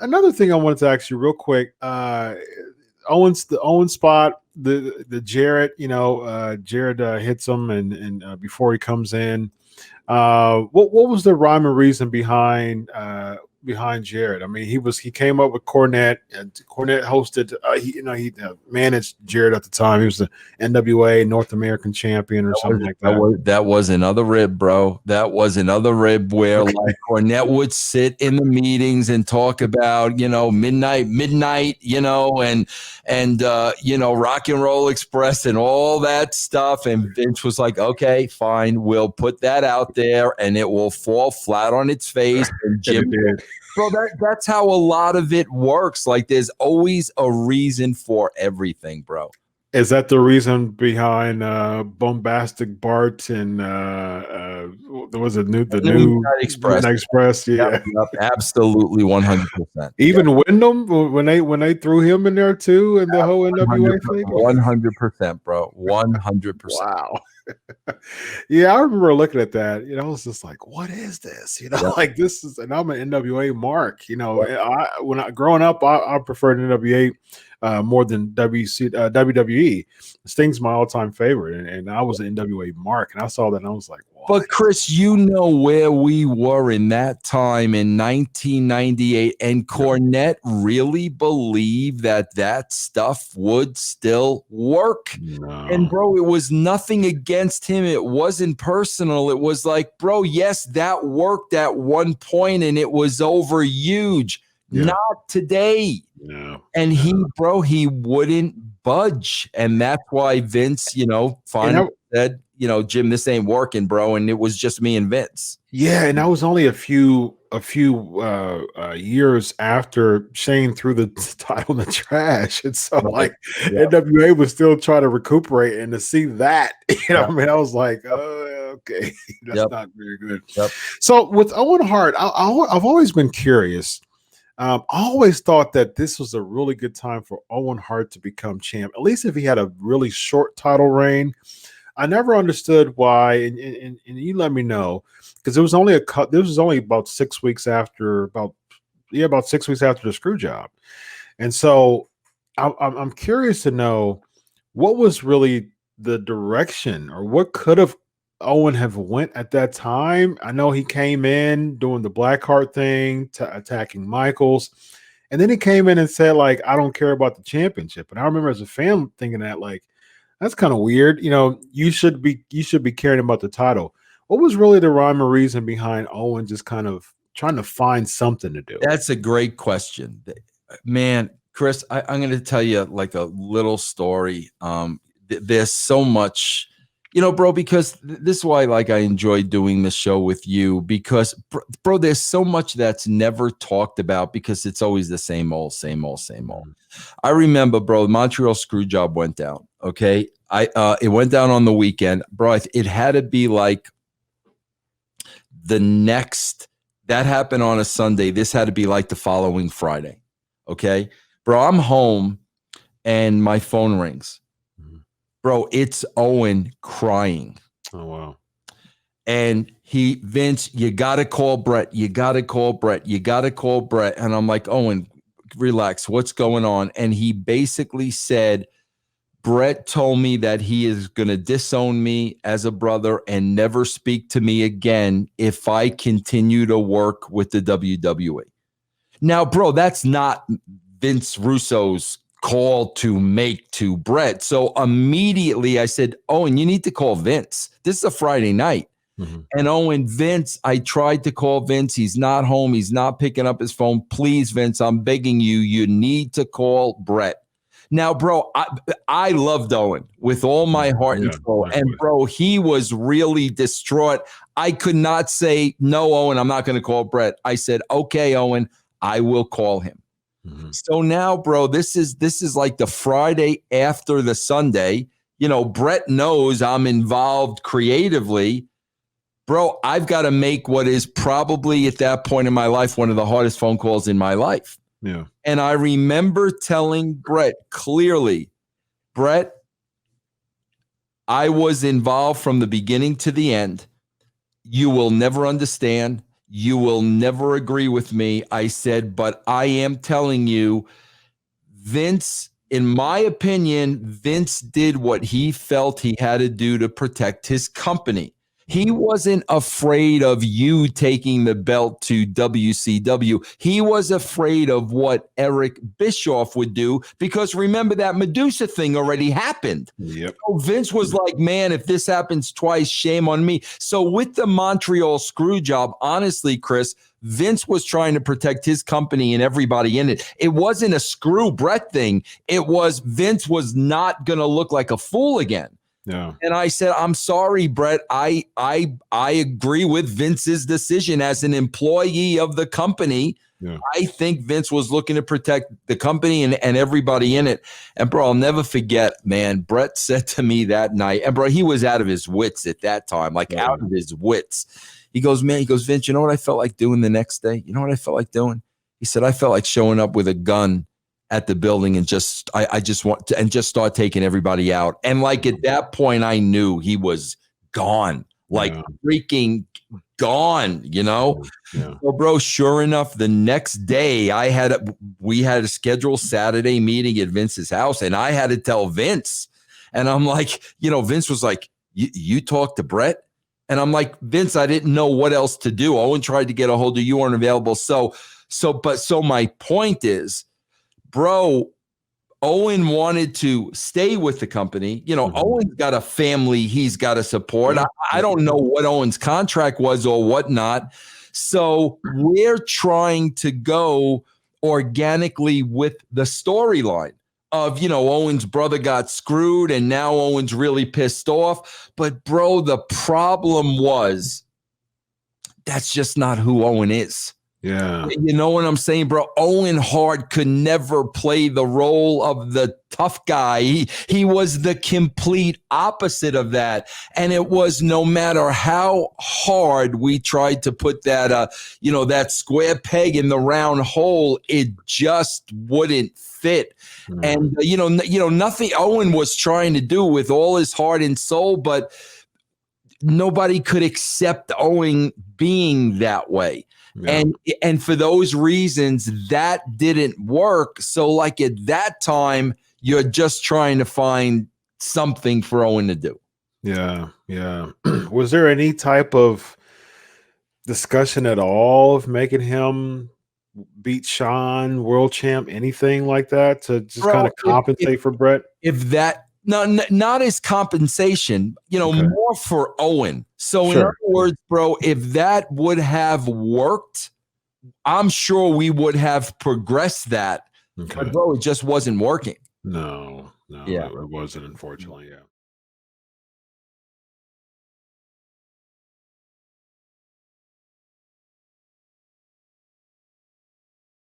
another thing I wanted to ask you real quick. The Owen spot, the Jarrett, Jarrett hits him and before he comes in. What was the rhyme and reason behind Jarrett? I mean, he came up with Cornette, and Cornette hosted. He managed Jarrett at the time. He was the NWA North American champion or something like that. That was another rib, bro. That was another rib where like Cornette would sit in the meetings and talk about midnight, and Rock and Roll Express and all that stuff. And Vince was like, okay, fine, we'll put that out there, and it will fall flat on its face. And Jim did. Bro, that's how a lot of it works. Like, there's always a reason for everything, bro. Is that the reason behind Bombastic Bart and there was the new Express? Yeah, yep, absolutely, 100%. Even Wyndham when they threw him in there too, and the whole NWA thing. 100%, bro. 100%. Wow. Yeah, I remember looking at that. I was just like, "What is this?" Like this is, and I'm an NWA mark. Growing up, I preferred NWA more than WWE. Sting's my all-time favorite, and I was an NWA mark, and I saw that, and I was like, "What?" But Chris, where we were in that time in 1998, and Cornette really believed that stuff would still work. No. And bro, it was nothing against him. It wasn't personal. It was like, bro, yes, that worked at one point, and it was over huge. Yeah. Not today. No. And he wouldn't budge. And that's why Vince, finally said, Jim, this ain't working, bro. And it was just me and Vince. Yeah, and that was only a few years after Shane threw the title in the trash. And so NWA was still trying to recuperate, and to see that, I mean, I was like, okay, that's not very good. Yep. So with Owen Hart, I've always been curious. I always thought that this was a really good time for Owen Hart to become champ, at least if he had a really short title reign. I never understood why, and you let me know, because it was only about 6 weeks after about 6 weeks after the screw job, and so I'm curious to know what was really the direction, or what could have Owen have went at that time. I know he came in doing the Blackheart thing, attacking Michaels, and then he came in and said, like, I don't care about the championship. And I remember as a fan thinking that, like, that's kind of weird. You should be caring about the title. What was really the rhyme or reason behind Owen just kind of trying to find something to do? That's a great question, man. Chris, I'm going to tell you like a little story. There's so much. Bro, because this is why, like, I enjoy doing the show with you, because, bro, there's so much that's never talked about because it's always the same old. I remember, bro, Montreal Screwjob went down. Okay, it went down on the weekend, bro. It had to be like that happened on a Sunday. This had to be like the following Friday. Okay, bro, I'm home and my phone rings. Bro, it's Owen crying. Oh, wow. And Vince, you got to call Bret. You got to call Bret. You got to call Bret. And I'm like, Owen, relax. What's going on? And he basically said, Bret told me that he is going to disown me as a brother and never speak to me again if I continue to work with the WWE. Now, bro, that's not Vince Russo's call to make to Bret. So immediately I said, Owen, you need to call Vince. This is a Friday night. Mm-hmm. And Vince, I tried to call Vince. He's not home. He's not picking up his phone. Please, Vince, I'm begging you. You need to call Bret. Now, bro, I loved Owen with all my heart and soul. And, bro, he was really distraught. I could not say, no, Owen, I'm not going to call Bret. I said, okay, Owen, I will call him. Mm-hmm. So now, bro, this is like the Friday after the Sunday. Bret knows I'm involved creatively. Bro, I've got to make what is probably at that point in my life one of the hardest phone calls in my life. Yeah. And I remember telling Bret clearly, Bret, I was involved from the beginning to the end. You will never understand. You will never agree with me. I said, but I am telling you, Vince, in my opinion, Vince did what he felt he had to do to protect his company. He wasn't afraid of you taking the belt to WCW. He was afraid of what Eric Bischoff would do, because remember, that Medusa thing already happened. Yep. So Vince was like, man, if this happens twice, shame on me. So with the Montreal Screwjob, honestly, Chris, Vince was trying to protect his company and everybody in it. It wasn't a screw Bret thing. It was Vince was not going to look like a fool again. Yeah. And I said, I'm sorry, Bret. I agree with Vince's decision as an employee of the company. Yeah. I think Vince was looking to protect the company and everybody in it. And bro, I'll never forget, man, Bret said to me that night, and bro, he was out of his wits at that time, like out of his wits. He goes, Vince, you know what I felt like doing the next day? You know what I felt like doing? He said, I felt like showing up with a gun at the building and I just want to, and just start taking everybody out. And like at that point, I knew he was gone, like freaking gone, you know? Yeah. So bro, sure enough, the next day we had a scheduled Saturday meeting at Vince's house, and I had to tell Vince, and I'm like, Vince was like, you talked to Bret? And I'm like, Vince, I didn't know what else to do. Owen tried to get a hold of you, weren't available. So my point is, bro, Owen wanted to stay with the company. Owen's got a family he's got to support. I don't know what Owen's contract was or whatnot. So we're trying to go organically with the storyline of, Owen's brother got screwed and now Owen's really pissed off. But bro, the problem was that's just not who Owen is. Yeah. You know what I'm saying, bro? Owen Hart could never play the role of the tough guy. He was the complete opposite of that. And it was, no matter how hard we tried to put that, that square peg in the round hole, it just wouldn't fit. And, nothing Owen was trying to do with all his heart and soul, but nobody could accept Owen being that way. Yeah. And for those reasons, that didn't work. So like at that time, you're just trying to find something for Owen to do. Yeah. Yeah. Was there any type of discussion at all of making him beat Shawn, world champ, anything like that, to just kind of compensate for Bret? No, not as compensation, more for Owen. So in other words, bro, if that would have worked, I'm sure we would have progressed that. Okay. But bro, it just wasn't working. No, it wasn't, unfortunately. Yeah.